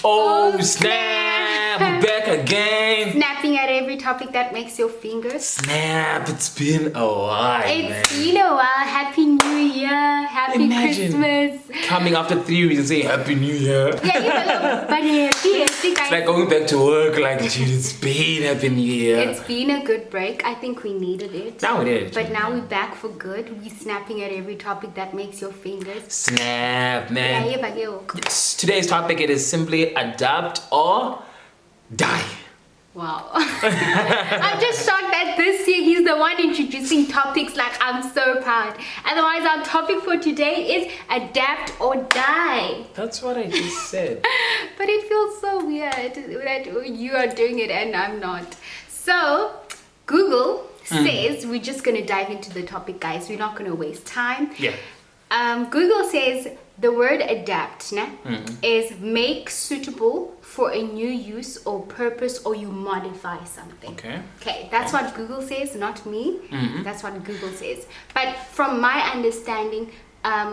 Oh snap! We're back again. Snapping at every topic that makes your fingers. Snap! It's been a while. It's been a while. Happy New Year. Happy Christmas. Coming after 3 weeks and saying Happy New Year. Yeah, but it's like going back to work. Like, dude, it's been Happy New Year. It's been a good break. I think we needed it. Now we did. But now we're back for good. We're snapping at every topic that makes your fingers snap, man. Yeah. Yes. Today's topic it is simply adapt or die. Wow. I'm just shocked that this year he's the one introducing topics. Like, I'm so proud. Otherwise, our topic for today is adapt or die. That's what I just said. But it feels so weird that you are doing it and I'm not. So, Google says we're just going to dive into the topic, guys. We're not going to waste time. Yeah. Google says the word adapt is make suitable for a new use or purpose, or you modify something. Okay, that's what Google says, not me. That's what Google says. But from my understanding,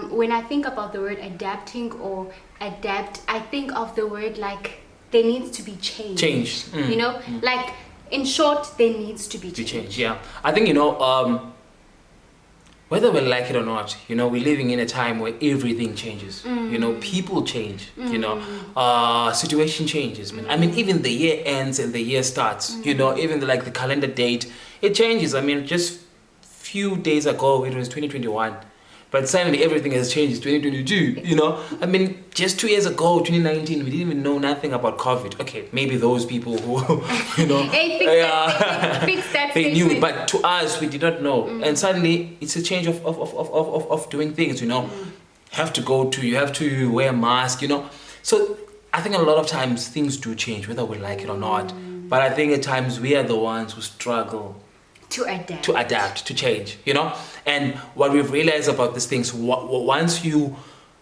when I think about the word adapting or adapt, I think of the word like there needs to be change. You know, like in short, there needs to be change. Yeah, I think, you know, whether we like it or not, you know, we're living in a time where everything changes. You know, people change. You know, situation changes. Man. I mean, even the year ends and the year starts. You know, even the calendar date, it changes. I mean, just few days ago it was 2021, but suddenly everything has changed. It's 2022. You know, I mean, just 2 years ago, 2019, we didn't even know nothing about COVID. Okay, maybe those people who, you know, they knew, but to us, we did not know. And suddenly, it's a change of doing things. You know, you have to wear a mask. You know, so I think a lot of times things do change, whether we like it or not. But I think at times we are the ones who struggle to adapt, to change, you know. And what we've realized about these things, once you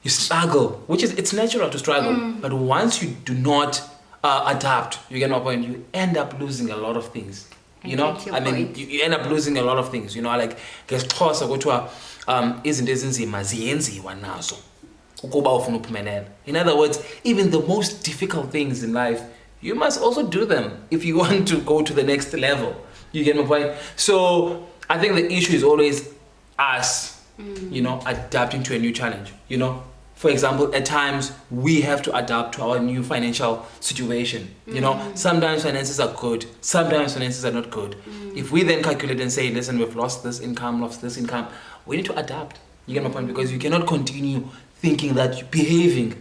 struggle, which is, it's natural to struggle, but once you do not adapt, you get my point, you end up losing a lot of things, you know. I mean, you end up losing a lot of things, you know, like ngesixhosa kuthiwa izinto ezinzima ziyenziwa nazo ukuba ufuna uphumelela. In other words, even the most difficult things in life, you must also do them if you want to go to the next level. You get my point? So I think the issue is always us, you know, adapting to a new challenge. You know, for example, at times we have to adapt to our new financial situation. You know, sometimes finances are good, sometimes finances are not good. If we then calculate and say, listen, we've lost this income, we need to adapt. You get my point? Because you cannot continue thinking that you're behaving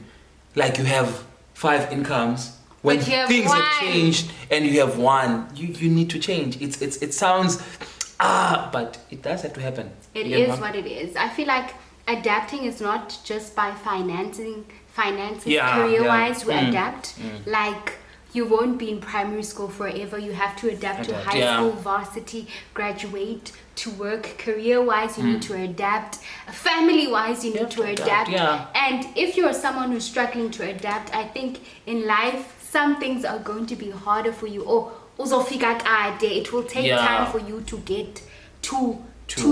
like you have 5 incomes. When things have changed and you have one, you need to change. It sounds but it does have to happen. It is what it is. I feel like adapting is not just by finances, career-wise. We adapt. Like, you won't be in primary school forever. You have to adapt to high school, varsity, graduate, to work. Career-wise, you need to adapt. Family-wise, you need to adapt. And if you're someone who's struggling to adapt, I think in life, some things are going to be harder for you, or it will take time for you to get to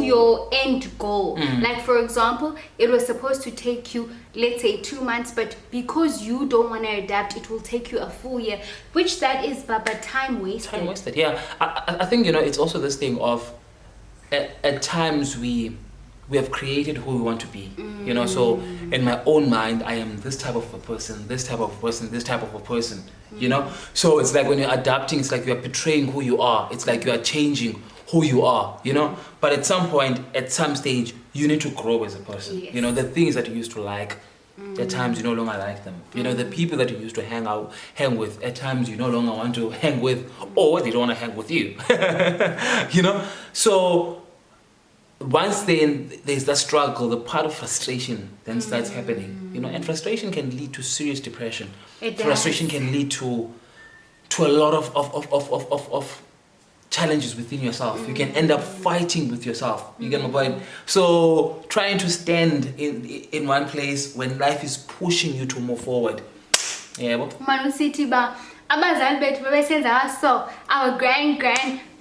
your end goal. Like, for example, it was supposed to take you, let's say, 2 months, but because you don't want to adapt, it will take you a full year, which that is but time wasted. Yeah. I think, you know, it's also this thing of at times we have created who we want to be, you know. So in my own mind, I am this type of a person, this type of a person, this type of a person, you know. So it's like when you're adapting, it's like you're betraying who you are. It's like you are changing who you are, you know. But at some point, at some stage, you need to grow as a person. You know, the things that you used to like, at times you no longer like them. You know, the people that you used to hang with, at times you no longer want to hang with, or they don't want to hang with you. You know. So once then there's that struggle, the part of frustration then starts happening, you know. And frustration can lead to serious depression. Frustration can lead to a lot of challenges within yourself. You can end up fighting with yourself. You get my point? So trying to stand in one place when life is pushing you to move forward. Yeah. Abazali bethu babesenza so our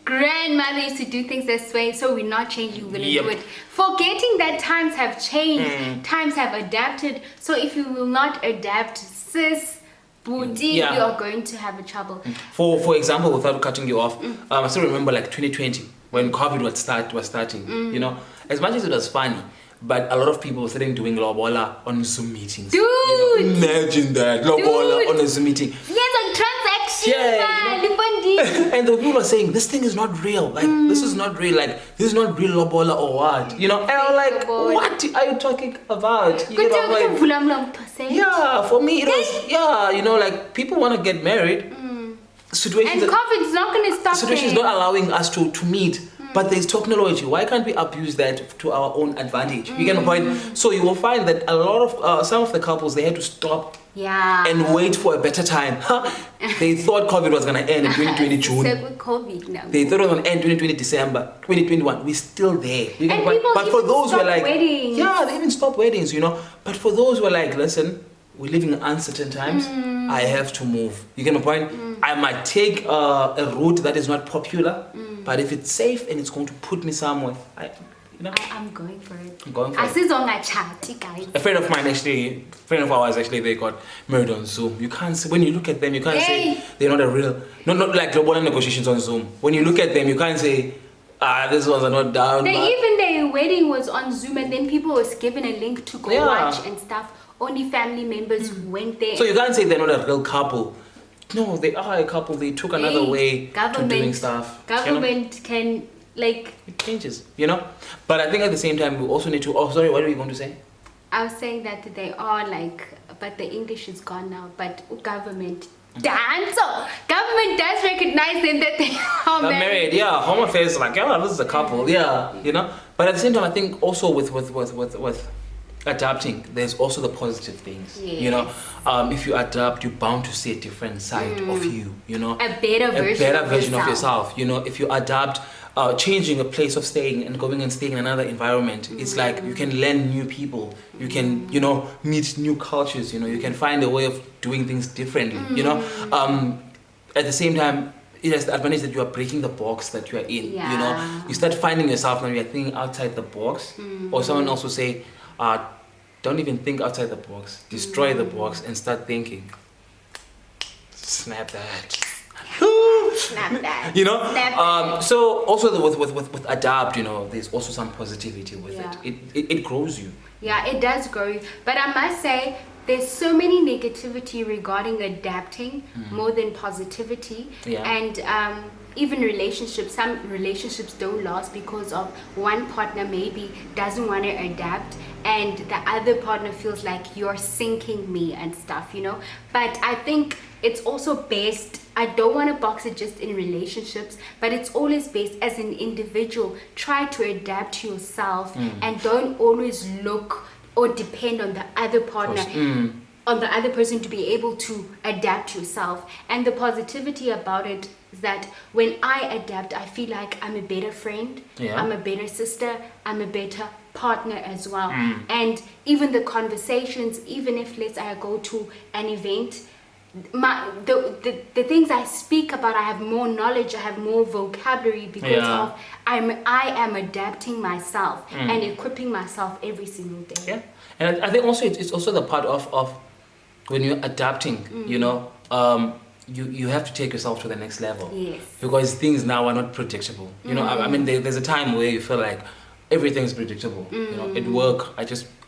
grandmother used to do things this way, so we're not changing, we're gonna do it. Forgetting that times have changed, times have adapted. So if you will not adapt, sis, you are going to have a trouble. For example, without cutting you off, I still remember like 2020 when COVID was starting. You know, as much as it was funny, but a lot of people were sitting doing lobola on Zoom meetings. Dude! You know, imagine that, lobola on a Zoom meeting. Yes, on transaction. Yeah, you know? And the people are saying, this thing is not real. Like, this is not real. Like, this is not real lobola or what? You know, and I'm like, what are you talking about? You know, like, yeah, for me, it was, you know, like, people want to get married. Situations and COVID's not going to stop situations not allowing us to meet. But there's technology. Why can't we abuse that to our own advantage? You get my point? So you will find that a lot of, some of the couples, they had to stop and wait for a better time. They thought COVID was going to end in 2020 June. COVID now. They thought it was going to end 2020 December. 2021, we're still there. You get and my point? people But for those who are like, weddings. yeah, they even stop weddings, you know. But for those who are like, listen, we're living in uncertain times. I have to move. You get my point? I might take a route that is not popular, but if it's safe and it's going to put me somewhere, I'm going for it. I'm going for it. Guys. A friend of ours actually, they got married on Zoom. You can't say, when you look at them, you can't say they're not a real, not like global negotiations on Zoom. When you look at them, you can't say, these ones are not down. Even their wedding was on Zoom, and then people was given a link to go watch and stuff. Only family members went there. So you can't say they're not a real couple. No, they are a couple. They took another way to doing stuff. Government can, like... It changes, you know? But I think at the same time, we also need to... Oh, sorry, what are you going to say? I was saying that they are like... But the English is gone now. But government... Dance! So government does recognize them that they are married. Yeah, Home Affairs is like, this is a couple. Yeah, you know? But at the same time, I think also with adapting, there's also the positive things. Yes. You know, if you adapt, you're bound to see a different side of you. You know, a better version of yourself. You know, if you adapt, changing a place of staying and going and staying in another environment, it's like you can learn new people. You can, you know, meet new cultures. You know, you can find a way of doing things differently. You know, at the same time, it has the advantage that you are breaking the box that you are in. You know, you start finding yourself when you are thinking outside the box, or someone else will say, don't even think outside the box. Destroy the box and start thinking. Snap that. Snap that. You know. So also with adapt, you know, there's also some positivity with it. It grows you. Yeah, it does grow you. But I must say, there's so many negativity regarding adapting more than positivity. And even relationships, some relationships don't last because of one partner maybe doesn't want to adapt and the other partner feels like you're sinking me and stuff, you know. But I think it's also based, I don't want to box it just in relationships, but it's always based as an individual. Try to adapt to yourself and don't always look or depend on the other partner, on the other person to be able to adapt yourself. And the positivity about it is that when I adapt, I feel like I'm a better friend, I'm a better sister, I'm a better partner as well. And even the conversations, even if let's say I go to an event, the things I speak about, I have more knowledge, I have more vocabulary because of I am adapting myself and equipping myself every single day. Yeah, and I think also it's also the part of when you're adapting, you know, you have to take yourself to the next level. Yes. Because things now are not predictable. You know, I mean, there's a time where you feel like everything's predictable. You know, at work,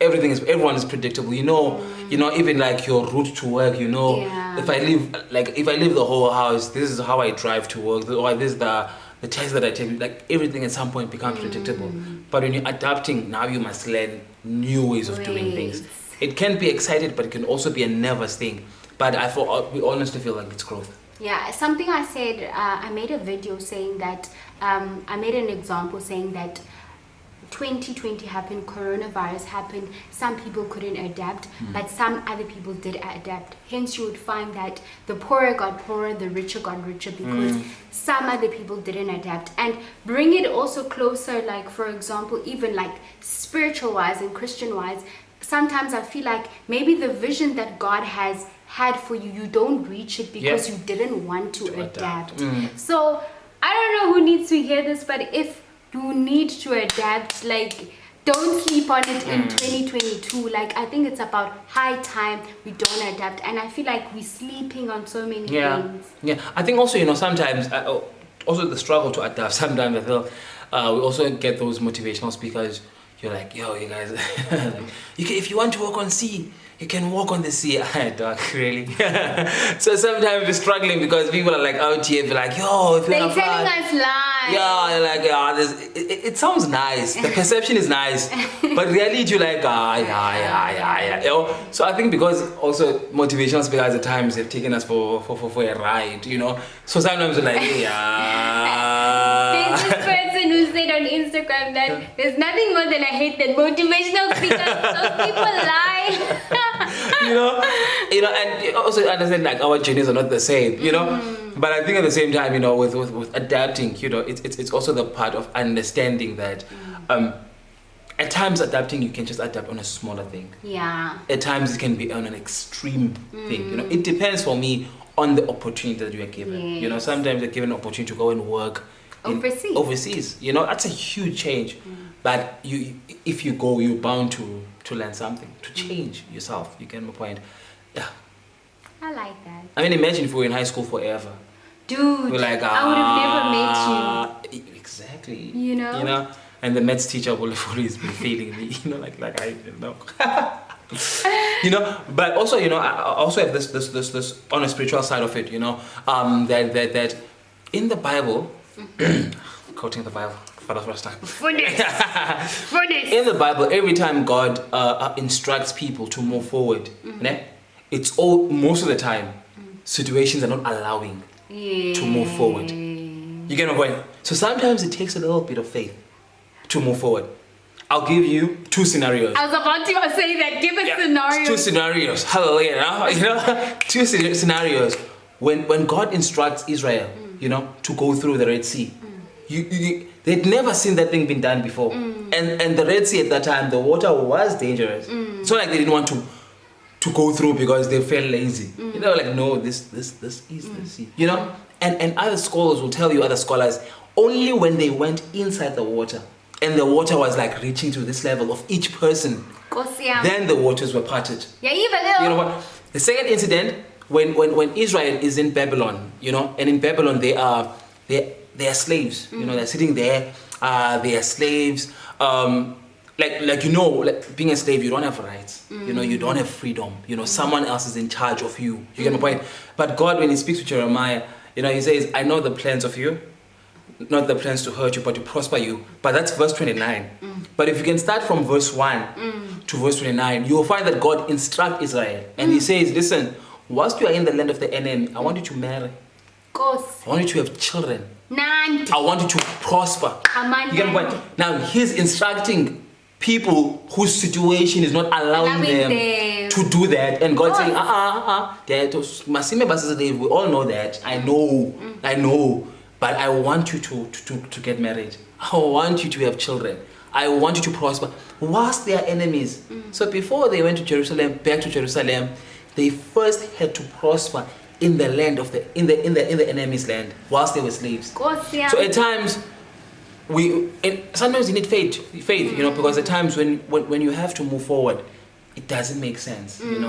everyone is predictable. You know, even like your route to work. You know, if I leave the whole house, this is how I drive to work. Or this is the test that I take. Like everything at some point becomes predictable. But when you're adapting, now you must learn new ways of doing things. It can be exciting, but it can also be a nervous thing. But we honestly feel like it's growth. Yeah, something I said, I made a video saying that, I made an example saying that 2020 happened, coronavirus happened, some people couldn't adapt, but some other people did adapt. Hence, you would find that the poorer got poorer, the richer got richer because some other people didn't adapt. And bring it also closer, like for example, even like spiritual-wise and Christian-wise, sometimes I feel like maybe the vision that God has had for you, you don't reach it because you didn't want to adapt. So I don't know who needs to hear this, but if you need to adapt, like don't sleep on it in 2022. Like, I think it's about high time we don't adapt. And I feel like we're sleeping on so many things. Yeah, I think also, sometimes, also the struggle to adapt, sometimes I feel we also get those motivational speakers. You're like, yo, you guys, if you want to walk on sea, you can walk on the sea. Dog, really? So sometimes we're struggling because people are like out here, be like, yo, if you're telling us lies. Yeah, you're like, it sounds nice. The perception is nice, but reality, you're like, yeah. So I think because also motivational speakers at times have taken us for a ride, So sometimes we're like, There's this person who said on Instagram that there's nothing more than I hate than motivational speakers. Those people lie. And also understand like our journeys are not the same, But I think at the same time, with adapting, it's also the part of understanding that at times adapting, you can just adapt on a smaller thing. Yeah. At times it can be on an extreme thing. It depends for me on the opportunity that you are given. Yes. Sometimes you're given an opportunity to go and work overseas. That's a huge change. But if you go, you're bound to learn something, to change yourself. You get my point. Yeah. I like that. I mean, imagine if we were in high school forever. Dude, we're like, I would have never met you. Exactly. And the maths teacher will have always been failing me. Like I didn't know. But also, I also have this on a spiritual side of it. That in the Bible, quoting the Bible for the first time. Goodness. In the Bible, every time God instructs people to move forward, it's most of the time situations are not allowing to move forward. You get my point? So sometimes it takes a little bit of faith to move forward. I'll give you 2 scenarios. I was about to say that. Give us scenarios. 2 scenarios. Hallelujah. 2 scenarios. When God instructs Israel, to go through the Red Sea, they'd never seen that thing being done before. And the Red Sea at that time, the water was dangerous. It's not like they didn't want to go through because they felt lazy. Like, no, this is the sea. And other scholars will tell you, other scholars, only when they went inside the water and the water was like reaching to this level of each person, then the waters were parted. Yeah, even what? The second incident, when Israel is in Babylon, and in Babylon they are slaves. They're sitting there. They are slaves. Like being a slave, you don't have rights. You don't have freedom. Someone else is in charge of you. You get my point? But God, when He speaks to Jeremiah, He says, "I know the plans of you, not the plans to hurt you, but to prosper you." But that's verse 29. But if you can start from verse 1 to verse 29, you will find that God instructs Israel, and He says, "Listen, whilst you are in the land of the enemy, I want you to marry. I want you to have children. I want you to prosper." You get my point? Now He's instructing people whose situation is not allowing them to do that, and God saying, we all know that. I know, but I want you to get married. I want you to have children. I want you to prosper whilst they are enemies. So before they went to back to Jerusalem, they first had to prosper in the land of in the enemy's land whilst they were slaves. So at times sometimes you need faith, because at times when you have to move forward, it doesn't make sense. And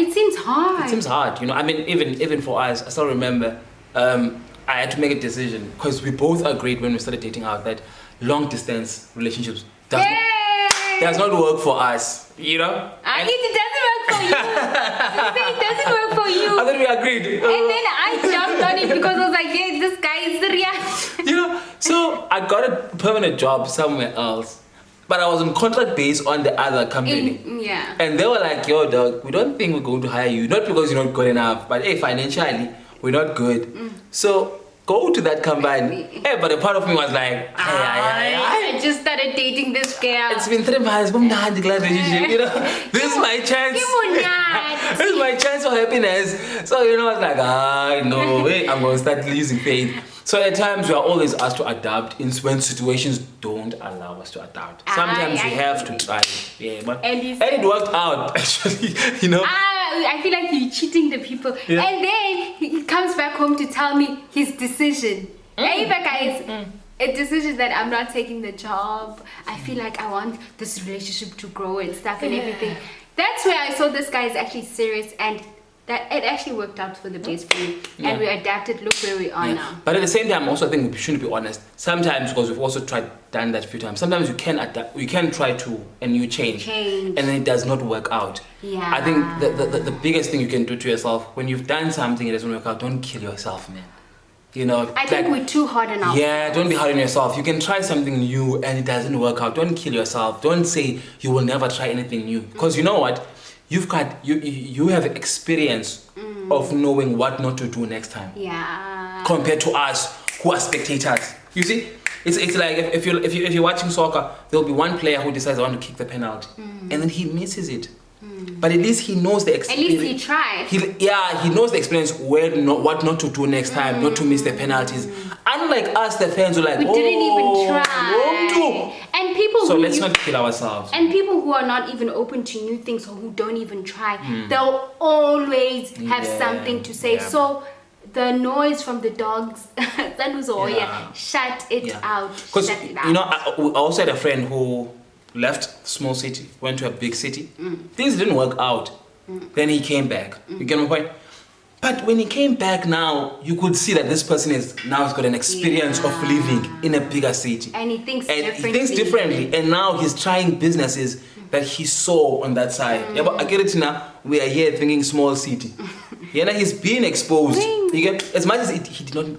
it seems hard. It seems hard. I mean, even for us, I still remember I had to make a decision because we both agreed when we started dating out that long distance relationships does not work for us. It doesn't work for you. It doesn't work for you. I thought we agreed. And then I jumped on it because I was like, yeah, this guy is serious. So I got a permanent job somewhere else, but I was on contract based on the other company. And they were like, yo, dog, we don't think we're going to hire you. Not because you're not good enough, but hey, financially, we're not good. So go to that company. Hey, but a part of me was like, I just started dating this girl. It's been 3 months. This is my chance. This is my chance for happiness. So I was like, no way, I'm going to start losing faith. So at times we are always asked to adapt when situations don't allow us to adapt. Sometimes we have to try. And it worked out actually. I feel like you're cheating the people. And then he comes back home to tell me his decision. Guys, a decision that I'm not taking the job. I feel like I want this relationship to grow and stuff and everything. That's where I saw this guy is actually serious, and that it actually worked out for the best for me. And we adapted. Look where we are now. But at the same time, also I think we shouldn't be honest. Sometimes, because we've also done that a few times. Sometimes you can adapt. You can try to and you change, and then it does not work out. Yeah. I think the biggest thing you can do to yourself when you've done something and it doesn't work out, don't kill yourself, man. You know, I think we're too hard on ourselves. Yeah, don't be hard on yourself. You can try something new and it doesn't work out. Don't kill yourself. Don't say you will never try anything new. Because you know what? You have experience of knowing what not to do next time. Yeah. Compared to us who are spectators. You see? It's like if you're watching soccer, there'll be one player who decides I want to kick the penalty. And then he misses it. But at least he knows the experience. At least he tried. He knows the experience what not to do next time, not to miss the penalties. Unlike us, the fans were like, we didn't even try. And people so let's not kill ourselves. And people who are not even open to new things or who don't even try, they'll always have something to say. So the noise from the dogs, shut it out. Because you know, I also had a friend who left small city, went to a big city. Things didn't work out. Then he came back. You get my point? But when he came back now, you could see that this person has got an experience of living in a bigger city. And he thinks differently. And now he's trying businesses that he saw on that side. Yeah, but I get it now. We are here thinking small city. Yeah, he's being exposed. You get, as much as it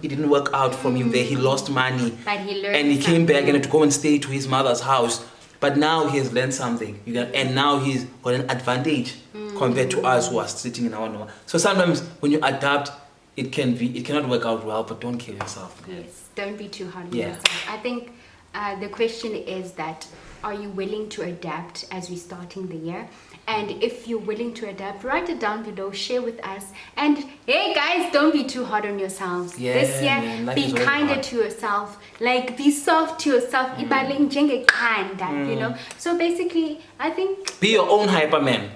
didn't work out from him there, he lost money. But he learned and he came back and had to go and stay to his mother's house. But now he has learned something, and now he's got an advantage compared to us who are sitting in our normal. So sometimes when you adapt, it cannot work out well, but don't kill yourself. Yes, don't be too hard on yourself. I think the question is that, are you willing to adapt as we're starting the year? And if you're willing to adapt, write it down below, share with us. And hey guys, don't be too hard on yourselves. This year, man, be kinder to yourself. Like, be soft to yourself. You know? So basically, I think... Be your own hyper man.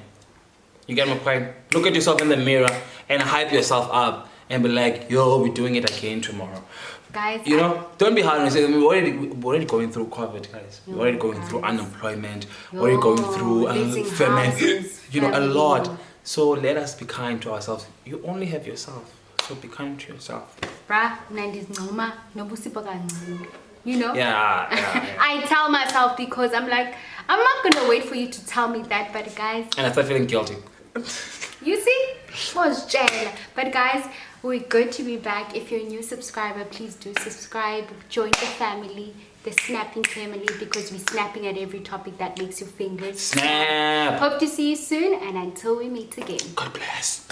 You get my point? Look at yourself in the mirror and hype yourself up and be like, yo, we're doing it again tomorrow. Guys, you know, don't be hard on yourself. We're already going through COVID, guys. We're already going through unemployment. We're already going through famine. You know, a lot. So let us be kind to ourselves. You only have yourself. So be kind to yourself. You know? Yeah. I tell myself because I'm like, I'm not going to wait for you to tell me that, but guys... And I start feeling guilty. You see? Was jail. But guys, we're good to be back. If you're a new subscriber, please do subscribe. Join the family, the snapping family, because we're snapping at every topic that makes your fingers snap. Hope to see you soon, and until we meet again. God bless.